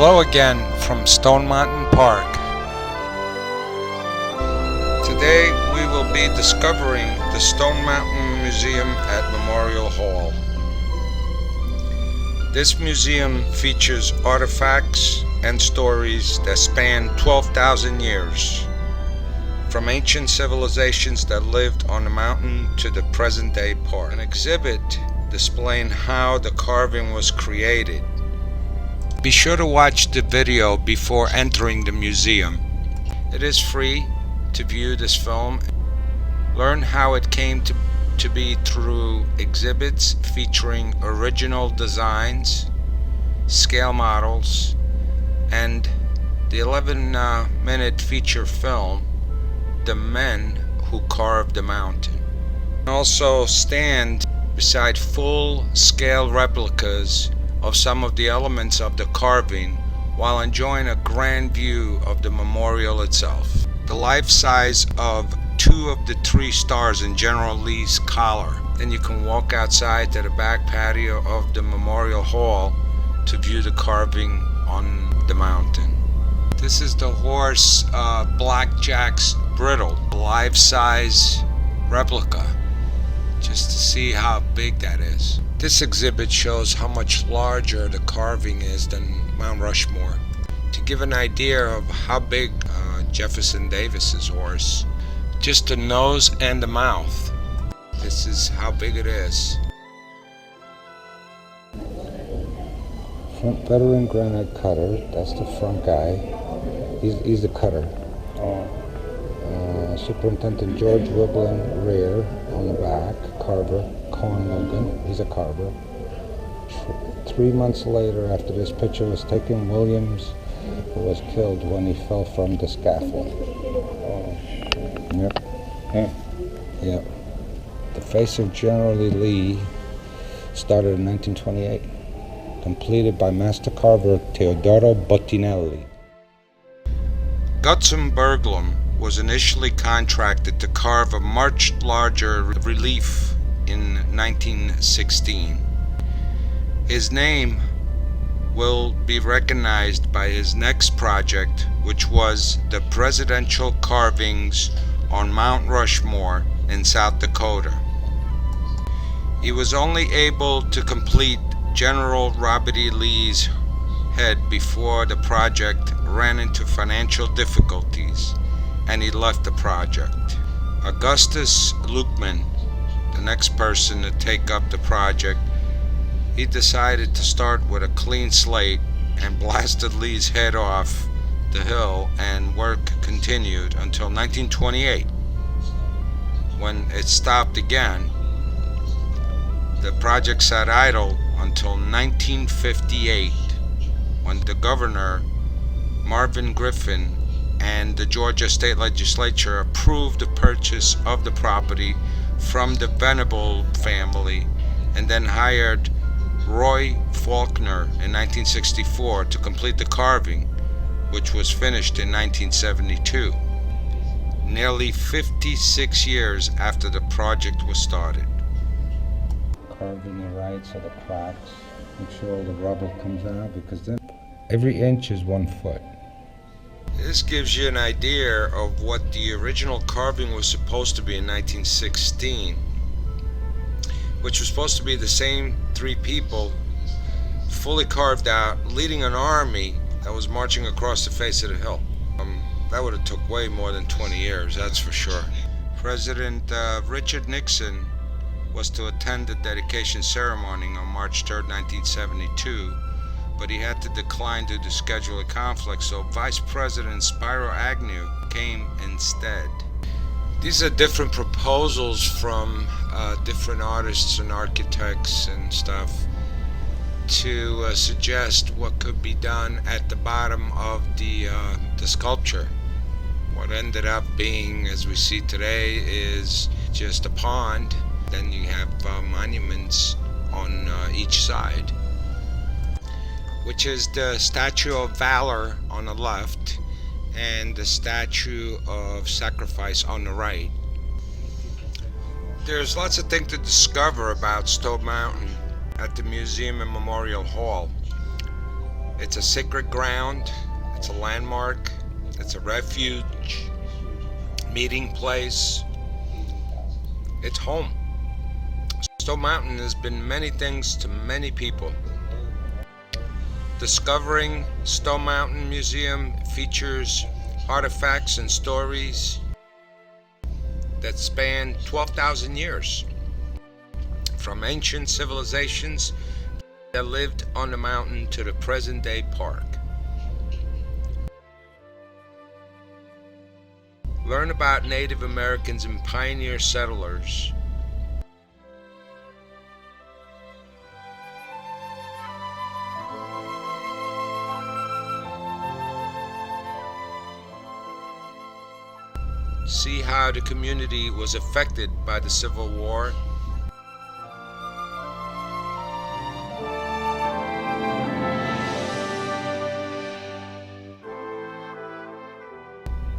Hello again from Stone Mountain Park. Today we will be discovering the Stone Mountain Museum at Memorial Hall. This museum features artifacts and stories that span 12,000 years, from ancient civilizations that lived on the mountain to the present-day park. An exhibit displaying how the carving was created. Be sure to watch the video before entering the museum. It is free to view this film. Learn how it came to be through exhibits featuring original designs, scale models, and the 11-minute feature film, The Men Who Carved the Mountain. Also stand beside full-scale replicas of some of the elements of the carving while enjoying a grand view of the memorial itself. The life size of 2 of the 3 stars in General Lee's collar. Then you can walk outside to the back patio of the Memorial Hall to view the carving on the mountain. This is the horse Blackjack's bridle, life-size replica, just to see how big that is. This exhibit shows how much larger the carving is than Mount Rushmore. To give an idea of how big Jefferson Davis's horse, just the nose and the mouth. This is how big it is. Front veteran granite cutter, that's the front guy. He's the cutter. Superintendent George Wiblin, rear, on the back. Carver, Cohen Logan, he's a carver. 3 months later, after this picture was taken, Williams was killed when he fell from the scaffold. Yep. The face of General Lee started in 1928, completed by master carver Teodoro Bottinelli. Gutzon Berglund was initially contracted to carve a much larger relief in 1916. His name will be recognized by his next project, which was the presidential carvings on Mount Rushmore in South Dakota. He was only able to complete General Robert E. Lee's head before the project ran into financial difficulties and he left the project. Augustus Lukeman, the next person to take up the project, he decided to start with a clean slate and blasted Lee's head off the hill, and work continued until 1928, when it stopped again. The project sat idle until 1958, when the governor, Marvin Griffin, and the Georgia State Legislature approved the purchase of the property from the Venable family, and then hired Roy Faulkner in 1964 to complete the carving, which was finished in 1972, nearly 56 years after the project was started. Carving the right so the cracks, make sure all the rubble comes out, because then every inch is 1 foot. This gives you an idea of what the original carving was supposed to be in 1916, which was supposed to be the same 3 people fully carved out, leading an army that was marching across the face of the hill. That would have took way more than 20 years, that's for sure. President Richard Nixon was to attend the dedication ceremony on March 3rd, 1972, but he had to decline due to scheduling conflicts, so Vice President Spiro Agnew came instead. These are different proposals from different artists and architects and stuff to suggest what could be done at the bottom of the sculpture. What ended up being, as we see today, is just a pond. Then you have monuments on each side, which is the Statue of Valor on the left and the Statue of Sacrifice on the right. There's lots of things to discover about Stone Mountain at the museum and Memorial Hall. It's a sacred ground, it's a landmark, it's a refuge, meeting place, it's home. Stone Mountain has been many things to many people. Discovering Stone Mountain Museum features artifacts and stories that span 12,000 years, from ancient civilizations that lived on the mountain to the present-day park. Learn about Native Americans and pioneer settlers. See how the community was affected by the Civil War.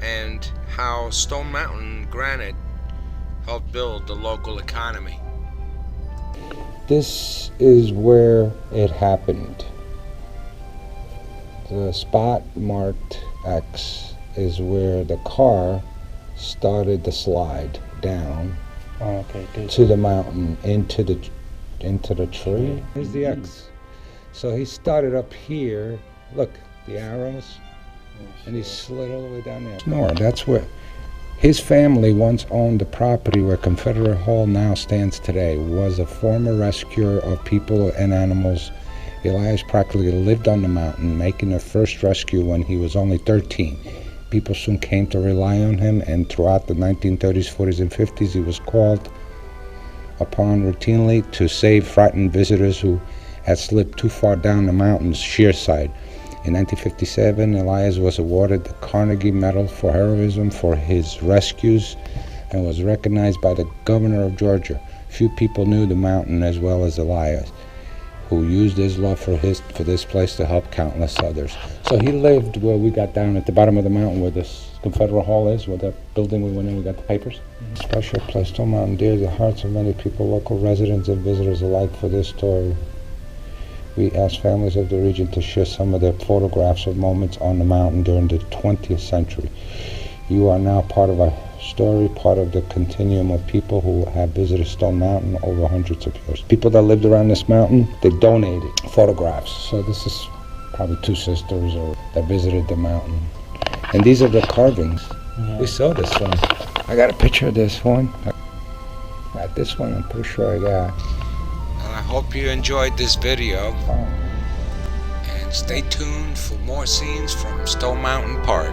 And how Stone Mountain granite helped build the local economy. This is where it happened. The spot marked X is where the car started the slide down to the mountain into the tree. Here's the X. So he started up here. Look, the arrows, and he slid all the way down there. No, that's where his family once owned the property where Confederate Hall now stands today. Was a former rescuer of people and animals. Elias practically lived on the mountain, making the first rescue when he was only 13. People soon came to rely on him, and throughout the 1930s, 40s, and 50s, he was called upon routinely to save frightened visitors who had slipped too far down the mountain's sheer side. In 1957, Elias was awarded the Carnegie Medal for heroism for his rescues and was recognized by the governor of Georgia. Few people knew the mountain as well as Elias, who used his love for this place to help countless others. So he lived where we got down at the bottom of the mountain where this Confederate Hall is, where that building we went in, we got the papers. Special place, Stone Mountain, dear to the hearts of many people, local residents and visitors alike. For this story, we asked families of the region to share some of their photographs of moments on the mountain during the 20th century. You are now part of a story, part of the continuum of people who have visited Stone Mountain over hundreds of years. People that lived around this mountain, they donated photographs. So this is probably two sisters that visited the mountain. And these are the carvings. We saw this one. I got a picture of this one. Got this one, I'm pretty sure I got. And I hope you enjoyed this video. And stay tuned for more scenes from Stone Mountain Park.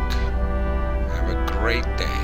Have a great day.